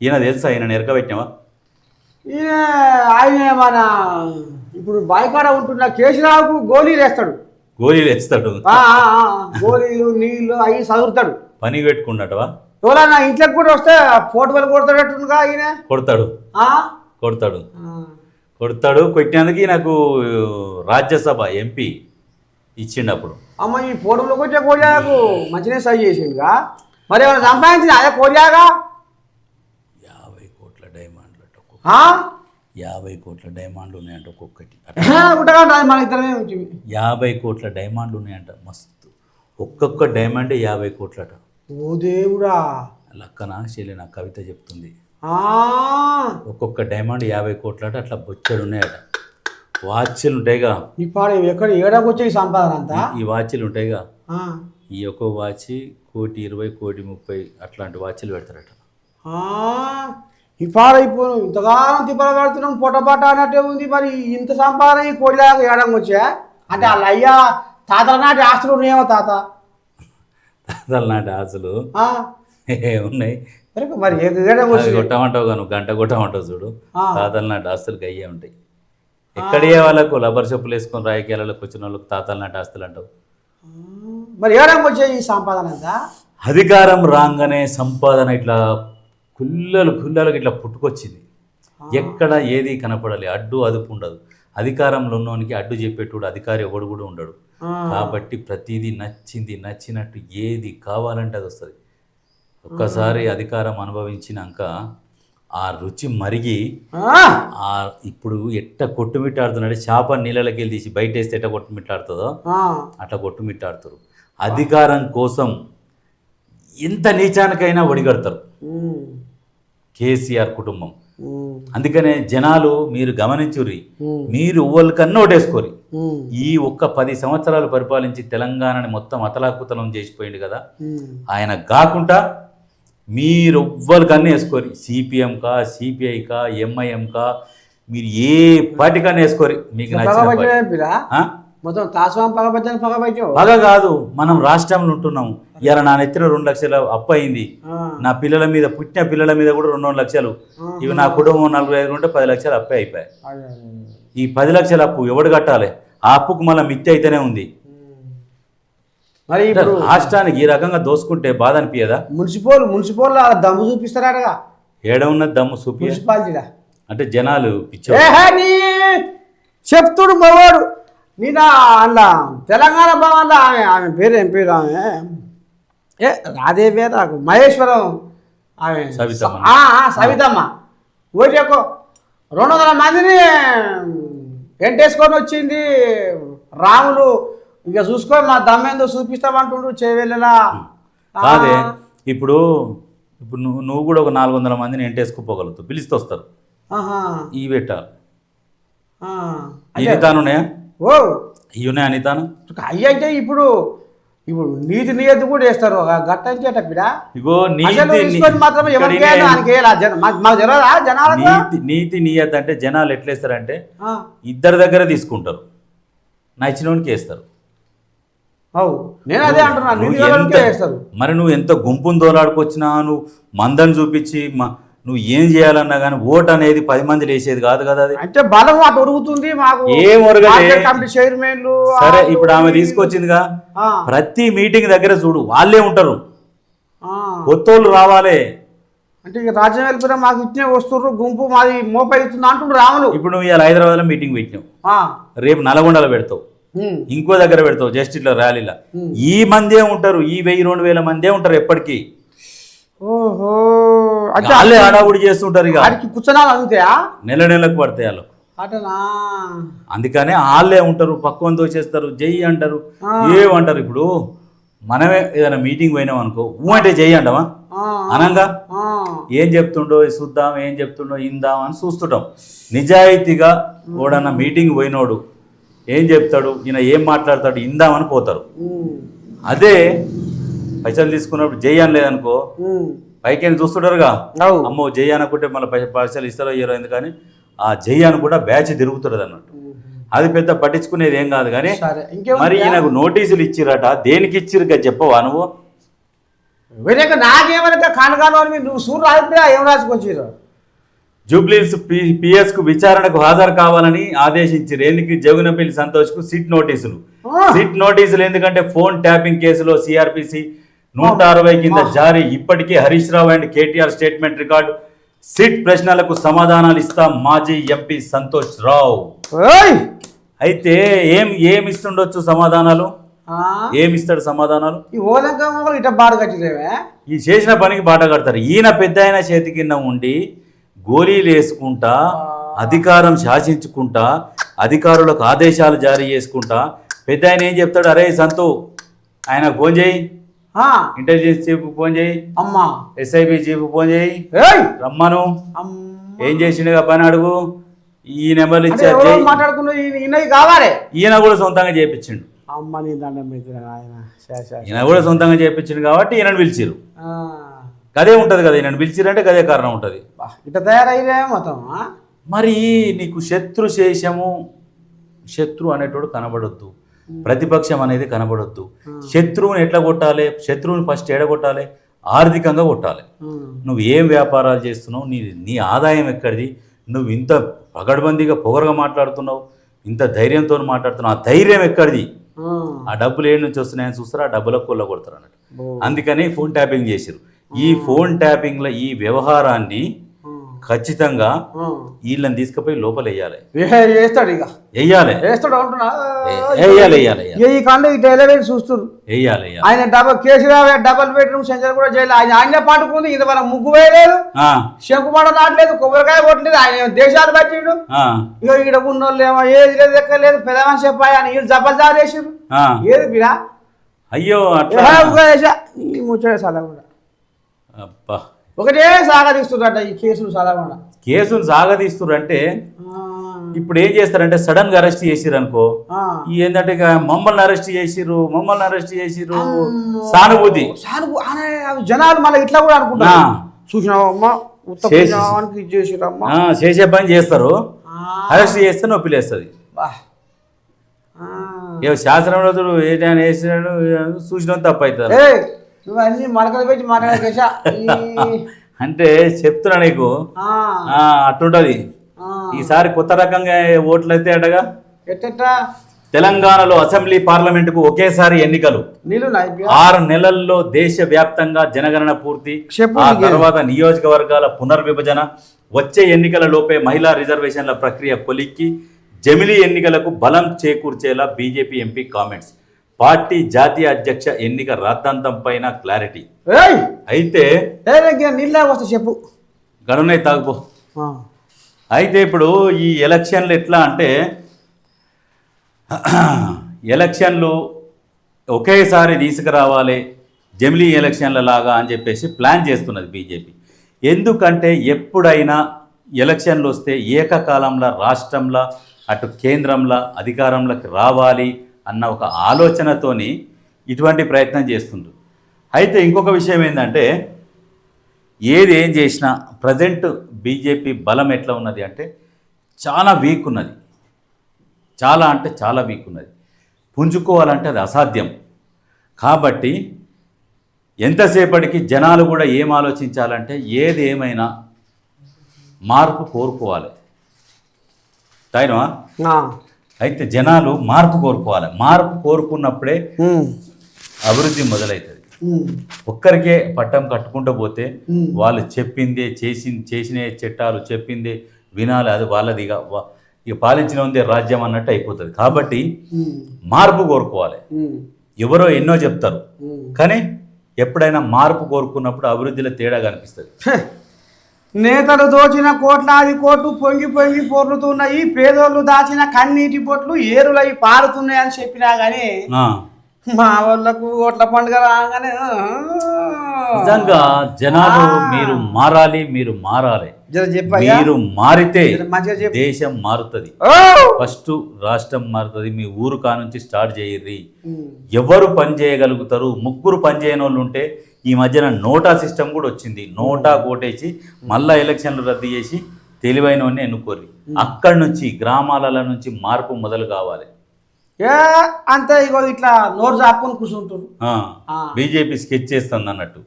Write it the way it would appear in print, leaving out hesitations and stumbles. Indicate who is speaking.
Speaker 1: ఈయన తెలుసా? ఈయన ఎరకబెట్టినావా?
Speaker 2: ఈయన ఆయన మన ఇప్పుడు బాయికాడ ఉంటున్న కేసీరావుకు గోళీలు వేస్తాడు.
Speaker 1: గోళీలు వేస్తాడు,
Speaker 2: గోళీలు నీళ్ళు అవి చదువుతాడు.
Speaker 1: పని పెట్టుకున్నట్టవా?
Speaker 2: ఎవరన్నా ఇంట్లోకి కూడా వస్తే ఫోటోలు కొడతాడట్టుగా ఈయన.
Speaker 1: కొడతాడు కొడతాడు కొడతాడు. కొట్టినందుకు నాకు రాజ్యసభ ఎంపీ ఇచ్చిండప్పుడు.
Speaker 2: అమ్మ ఈ ఫోటోలో కొట్టే కోడియాకు మంచిగా సై చేసిండుగా. మరి ఏమైనా సంపాదించిన అదే కోడియాగా
Speaker 1: 50 కోట్ల డైమండ్లు అంట. 50 కోట్ల డైమండ్లు ఉన్నాయంట ఒక్కొక్కటి.
Speaker 2: మన ఇద్దరమే
Speaker 1: 50 కోట్ల డైమండ్లు ఉన్నాయంట. మస్తు. ఒక్కొక్క డైమండ్ 50 కోట్లట.
Speaker 2: ఓ దేవుడా.
Speaker 1: లక్కన చెల్లి నా కవిత చెప్తుంది. ఒక్కొక్క డైమండ్ 50 కోట్లట. అట్లా బొచ్చడు ఉన్నాయట. వాచ్లు ఉంటాయిగా,
Speaker 2: ఇప్పుడు ఎక్కడ ఏడాకి వచ్చే సంపాదన అంతా.
Speaker 1: ఈ వాచ్లు ఉంటాయిగా, ఈ ఒక్కో వాచ్ 1,20,00,000, 1,30,00,000 అట్లాంటి వాచ్లు పెడతారట.
Speaker 2: ఇప్పుడు ఇంతకాలం తిప్పల పెడుతున్నాం పొట్టపాట అన్నట్టే ఉంది. మరి ఇంత సంపాదన ఈ కోడిలాగా ఏడంగా వచ్చా అంటే వాళ్ళ అయ్యా తాతల నాటి ఆస్తులు ఉన్నాయేమో.
Speaker 1: తాతల నాటి ఆస్తులు ఉన్నాయి.
Speaker 2: మరి
Speaker 1: కొట్టమంటావు కాను, గంట కొట్టమంటావు చూడు. తాతల నాటి ఆస్తులకి అయ్యే ఉంటాయి. ఎక్కడే వాళ్ళకు లబ్బర్ చెప్పులు వేసుకొని రాజకీయాలకు వచ్చిన వాళ్ళకి తాతల నాటి ఆస్తులు అంటావు.
Speaker 2: మరి ఏడంగా వచ్చే ఈ సంపాదన అంతా.
Speaker 1: అధికారం రాగానే సంపాదన ఇట్లా కుల్లలకు ఇట్లా పుట్టుకొచ్చింది. ఎక్కడ ఏది కనపడాలి, అడ్డు అదుపు ఉండదు. అధికారంలో ఉన్నోనికి అడ్డు చెప్పేటోడు అధికారి ఎవడు కూడా ఉండడు. కాబట్టి ప్రతిదీ నచ్చినట్టు ఏది కావాలంటే అది వస్తుంది. ఒక్కసారి అధికారం అనుభవించినాక ఆ రుచి మరిగి ఇప్పుడు ఎట్ట కొట్టుమిట్టాడుతున్నాడు. చేప నీళ్ళకి వెళ్ళి తీసి బయట వేస్తే ఎట్ట కొట్టుమిట్టాడుతుందో అట్లా కొట్టుమిట్టాడుతారు. అధికారం కోసం ఎంత నీచానికైనా ఒడిగడతారు కేసీఆర్ కుటుంబం. అందుకనే జనాలు మీరు గమనించుర్రి, మీరు ఒవ్వరికన్నా ఓటేసుకోరి. ఈ ఒక్క 10 సంవత్సరాలు పరిపాలించి తెలంగాణని మొత్తం అతలాకుతలం చేసిపోయింది కదా. ఆయన కాకుండా మీరు ఎవ్వరికన్నా వేసుకోరి. సిపిఎం కా, సిపిఐ కా, ఎంఐఎం కా, మీరు ఏ పార్టీకన్నా వేసుకోరి. మీకు
Speaker 2: మొత్తం
Speaker 1: పగ కాదు, మనం రాష్ట్రంలో ఉంటున్నాము. ఇలా నా నెత్తిన 2 లక్షల అప్పు అయింది. నా పిల్లల మీద, పుట్టిన పిల్లల మీద కూడా 2 లక్షలు. ఇవి నా కుటుంబం 4-5 ఉంటే 10 లక్షలు అప్పే అయిపోయాయి. ఈ 10 లక్షల అప్పు ఎవడు కట్టాలి? ఆ అప్పుకు మళ్ళీ మిత్తి అయితేనే ఉంది.
Speaker 2: మరి
Speaker 1: రాష్ట్రానికి ఈ రకంగా దోసుకుంటే బాధ అనిపించదా?
Speaker 2: మున్సిపల్ దమ్ము చూపిస్తారా?
Speaker 1: ఏడ ఉన్నది దమ్ము చూపి అంటే జనాలు
Speaker 2: చెప్తుడు మగవాడు. నేను అలా తెలంగాణ భవన్లో ఆమె పేరు ఏం పేరు? ఆమె రాదేవే నాకు మహేశ్వరం ఆమె సవితమ్మ. ఓటి 200 మందిని ఎంటేసుకొని వచ్చింది. రాములు ఇక చూసుకో మా దమ్మేందో చూపిస్తామంటుండు చేయవెళ్ళలా
Speaker 1: కాదే. ఇప్పుడు నువ్వు కూడా ఒక 400 మందిని ఎంటేసుకుపోగలుగుతావు. పిలిస్తే వస్తారు. ఈ పెట్టాలి అనితానున్నాయా?
Speaker 2: ఓ
Speaker 1: ఇవి ఉన్నాయా అనితాను?
Speaker 2: అయ్యి అంటే ఇప్పుడు నీతి నియతి కూడా వేస్తారు. గట్ట
Speaker 1: ఇగో నీతి నియత అంటే జనాలు ఎట్లా వేస్తారంటే ఇద్దరి దగ్గర తీసుకుంటారు, నచ్చినోనికి వేస్తారు.
Speaker 2: నేను అదే అంటున్నాను.
Speaker 1: మరి నువ్వు ఎంత గుంపును దోలాడుకొచ్చినా, నువ్వు మందని చూపించి నువ్వు ఏం చేయాలన్నా కానీ ఓటు అనేది 10 మంది వేసేది కాదు కదా. అది
Speaker 2: అంటే బలం అటు ఉరుగుతుంది మాకు.
Speaker 1: ఏం
Speaker 2: చైర్మన్లు
Speaker 1: సరే ఇప్పుడు ఆమె తీసుకొచ్చిందిగా, ప్రతి మీటింగ్ దగ్గర చూడు వాళ్ళే ఉంటారు. కొత్తోళ్ళు రావాలి
Speaker 2: అంటే ఇక రాజ్యం వెళ్ళిపోయినా మాకు ఇచ్చే వస్తున్నారు, గుంపు మాది మోపైతుంది అంటుండ్రు రాములు.
Speaker 1: ఇప్పుడు నువ్వు ఇలా హైదరాబాద్లో మీటింగ్ పెట్టినావు, రేపు నల్గొండలో పెడతావు, ఇంకో దగ్గర పెడతావు, జస్ట్ ఇట్లా ర్యాలీలా. ఈ మందే ఉంటారు, ఈ 1000-2000 మందే ఉంటారు ఎప్పటికీ.
Speaker 2: ఓహో
Speaker 1: వాళ్ళే హడావుడి చేస్తుంటారు. ఇక
Speaker 2: కూర్చొని అందుతాయా?
Speaker 1: నెలకు పడతాయి వాళ్ళకు. అందుకనే వాళ్ళే ఉంటారు, పక్వం దోచేస్తారు, జై అంటారు, ఏమంటారు. ఇప్పుడు మనమే ఏదైనా మీటింగ్ పోయినాం అనుకో, అంటే జై అంటావా? అనంగా ఏం చెప్తుండో చూద్దాం, ఏం చెప్తుండో ఇందాం అని చూస్తుంటాం. నిజాయితీగా ఓడన్నా మీటింగ్ పోయినోడు ఏం చెప్తాడు, ఈయన ఏం మాట్లాడతాడు ఇందామని పోతారు. అదే పైసలు తీసుకున్నప్పుడు జై అనలేదనుకో, పైకి చూస్తుంటారుగా, అమ్మో జై అనుకుంటే మళ్ళీ పైసలు ఇస్తారో ఇయ్యరో ఎందుకని ఆ జై అని కూడా బ్యాచ్ తిరుగుతుంది అన్నట్టు. అది పెద్ద పట్టించుకునేది ఏం కాదు. కానీ మరి ఈయనకు నోటీసులు ఇచ్చిరట, దేనికి ఇచ్చిరుగా చెప్పవా నువ్వు?
Speaker 2: వేరేక నాకేమైనా కానుకాను అని నువ్వు సూర్యుడు రాకపోయా ఏం రాసుకొచ్చారు?
Speaker 1: జూబ్లీస్ పిఎస్కు విచారణకు హాజరు కావాలని ఆదేశించారు. ఎందుకు జగునపల్లి సంతోష్కు సిట్ నోటీసులు. సిట్ నోటీసులు ఎందుకంటే ఫోన్ ట్యాపింగ్ కేసులో సిఆర్పిసి 160 కింద జారీ. ఇప్పటికే Harish Rao and KTR statement record. SIT ప్రశ్నలకు సమాధానాలు ఇస్తాం మాజీ ఎంపీ సంతోష్ రావు. అయితే ఏమిస్తుండొచ్చు సమాధానాలు? ఏమిస్తాడు సమాధానాలు?
Speaker 2: ఈ ఓలంక ఇట బాధ కట్టలేవే.
Speaker 1: ఈ చేసిన పనికి బాట కడతారు. ఈయన పెద్ద ఆయన చేతి కింద ఉండి గోళీలు వేసుకుంటా, అధికారం శాసించుకుంటా, అధికారులకు ఆదేశాలు జారీ చేసుకుంటా, పెద్ద ఆయన ఏం చెప్తాడు? అరే సంతు, ఆయన ఫోన్ చేయి, ఇంటెలిజెన్స్ చీఫ్ ఫోన్ చేయి,
Speaker 2: అమ్మా
Speaker 1: ఎస్ఐబి చీఫ్ ఫోన్ చేయి, రమ్మను, ఏం చేసిండుగా పని అడుగు, ఈ నెంబర్లు ఇచ్చారు,
Speaker 2: కావాలి.
Speaker 1: ఈయన కూడా సొంతంగా చేయించిండు.
Speaker 2: అమ్మ నీ దండం
Speaker 1: ఈయన కూడా సొంతంగా చేయించిండు కాబట్టి ఈయనను పిలిచిరు. గదే ఉంటుంది కదా, ఈయనను పిలిచిరంటే గదే కారణం ఉంటుంది.
Speaker 2: ఇట్లా తయారయ్యే మొత్తం.
Speaker 1: మరి నీకు శత్రు అనేటోడు కనబడొద్దు, ప్రతిపక్షం అనేది కనబడొద్దు. శత్రువుని ఎట్లా కొట్టాలి? శత్రువుని ఫస్ట్ ఎడగొట్టాలి, ఆర్థికంగా కొట్టాలి. నువ్వు ఏం వ్యాపారాలు చేస్తున్నావు? నీ ఆదాయం ఎక్కడిది? నువ్వు ఇంత పగడ్బందీగా పొగరగా మాట్లాడుతున్నావు, ఇంత ధైర్యంతో మాట్లాడుతున్నావు, ఆ ధైర్యం ఎక్కడిది? ఆ డబ్బులు ఏడు నుంచి వస్తున్నాయని చూస్తారు, ఆ డబ్బులకు కొల్ల కొడతారు అన్నట్టు. అందుకని ఫోన్ ట్యాపింగ్ చేశారు. ఈ ఫోన్ ట్యాపింగ్ల ఈ వ్యవహారాన్ని ఖచ్చితంగా వీళ్ళని తీసుకుపోయి లోపల వేయాలి.
Speaker 2: వేస్తాడు, ఇక
Speaker 1: వేయాలి,
Speaker 2: వేస్తాడు అంటున్నా.
Speaker 1: వేయాలి,
Speaker 2: ఈ కాండ ఇట్లా ఎలవేసి చూస్తారు.
Speaker 1: వేయాలి.
Speaker 2: ఆయన కేసీఆర్ డబల్ బెడ్రూమ్ సెంటర్ కూడా చేయాలి. ఆయన పండుకుంది, ఇది మన ముగ్గు వేయలేదు, శంకుమాడ నాటలేదు, కొబ్బరికాయ కొట్టలేదు, ఆయన దేశాలు పట్టిండు. ఇక ఇక్కడ ఉన్న వాళ్ళు ఏమో ఏది లేదు ఎక్కలేదు, పెదమని చెప్పాయి అని వీళ్ళు జబర్దారు చేసారు. ఏది పిరా?
Speaker 1: అయ్యో
Speaker 2: ఈ ముచ్చట సలా కూడా
Speaker 1: అబ్బా,
Speaker 2: ఒకటే సాగదీస్తున్నట్ట ఈ కేసులు సలగకుండా.
Speaker 1: కేసులు సాగదీస్తున్నారు అంటే ఇప్పుడు ఏం చేస్తారంటే సడన్ గా అరెస్ట్ చేసిరు అనుకో, ఏంటంటే మమ్మల్ని అరెస్ట్ చేసిరు సానుభూతి
Speaker 2: జనాలు మళ్ళీ ఇట్లా కూడా అనుకుంటారు. చూసినావమ్మా
Speaker 1: చేసే పని చేస్తారు, అరెస్ట్ చేస్తే నొప్పిలేస్తుంది. శాస్త్రంలో ఏదైనా వేసినాడు చూసిన తప్పు అవుతారు.
Speaker 2: నువ్వన్నీ మడకలు పెట్టి మాట్లాడేసా
Speaker 1: అంటే చెప్తున్నా నీకు, అట్టుంటది. ఈసారి కొత్త రకంగా ఓట్లు అయితే అటగా. తెలంగాణలో అసెంబ్లీ పార్లమెంటుకు ఒకేసారి ఎన్నికలు. 6 నెలల్లో దేశ వ్యాప్తంగా జనగణన పూర్తి. ఆ తర్వాత నియోజకవర్గాల పునర్విభజన. వచ్చే ఎన్నికల లోపే మహిళా రిజర్వేషన్ల ప్రక్రియ కొలిక్కి. జమిలీ ఎన్నికలకు బలం చేకూర్చేలా బీజేపీ ఎంపీ కామెంట్స్. పార్టీ జాతీయ అధ్యక్ష ఎన్నిక రాద్ధాంతం పైన క్లారిటీ. అయితే
Speaker 2: చెప్పు
Speaker 1: గడునే తాగుపో. అయితే ఇప్పుడు ఈ ఎలక్షన్లు ఎట్లా అంటే, ఎలక్షన్లు ఒకేసారి తీసుకురావాలి జమిలీ ఎలక్షన్ల లాగా అని చెప్పేసి ప్లాన్ చేస్తున్నది బీజేపీ. ఎందుకంటే ఎప్పుడైనా ఎలక్షన్లు వస్తే ఏకకాలంలో రాష్ట్రంలో అటు కేంద్రంలో అధికారంలోకి రావాలి అన్న ఒక ఆలోచనతోని ఇటువంటి ప్రయత్నం చేస్తుండ్రు. అయితే ఇంకొక విషయం ఏంటంటే, ఏం చేసినా ప్రజెంట్ బీజేపీ బలం ఎట్లా ఉన్నది అంటే చాలా వీక్ ఉన్నది. చాలా అంటే చాలా వీక్ ఉన్నది. పుంజుకోవాలంటే అది అసాధ్యం. కాబట్టి ఎంతసేపటికి జనాలు కూడా ఏం ఆలోచించాలంటే, ఏమైనా మార్పు కోరుకోవాలి. తాయినవా? అయితే జనాలు మార్పు కోరుకోవాలి. మార్పు కోరుకున్నప్పుడే అభివృద్ధి మొదలవుతుంది. ఒక్కరికే పట్టం కట్టుకుంటూ పోతే వాళ్ళు చెప్పిందే చేసిన చట్టాలు చెప్పిందే వినాలి, అది వాళ్ళది. ఇక పాలించిన ఉందే రాజ్యం అన్నట్టు అయిపోతుంది. కాబట్టి మార్పు కోరుకోవాలి. ఎవరో ఎన్నో చెప్తారు, కానీ ఎప్పుడైనా మార్పు కోరుకున్నప్పుడు అభివృద్ధిలో తేడా కనిపిస్తుంది.
Speaker 2: నేతలు దోచిన కోట్లాది కోట్లు పొంగి పొంగి పొర్లుతున్నాయి, పేదోళ్ళు దాచిన కన్నీటి పొట్లు ఏరులై పారుతున్నాయని చెప్పినా గానీ మా వాళ్ళకు ఓట్ల పండుగ రాగానే
Speaker 1: నిజంగా జనాలు మీరు మారాలి, మీరు మారితే దేశం మారుతుంది. ఫస్ట్ రాష్ట్రం మారుతుంది. మీ ఊరు కానుంచి స్టార్ట్ చేయర్రి. ఎవరు పని చేయగలుగుతారు? 3 పని చేయని వాళ్ళు ఉంటే, ఈ మధ్యన నోటా సిస్టమ్ కూడా వచ్చింది. నోటా కోటేసి మళ్ళా ఎలక్షన్లు రద్దు చేసి తెలివైన వాడిని ఎన్నుకోర్రి. అక్కడి నుంచి గ్రామాల నుంచి మార్పు మొదలు కావాలి.
Speaker 2: అంతే ఇగో ఇట్లా నోరు చాపుకొని కూర్చుంటారు.
Speaker 1: బీజేపీ స్కెచ్ చేస్తుంది అన్నట్టు.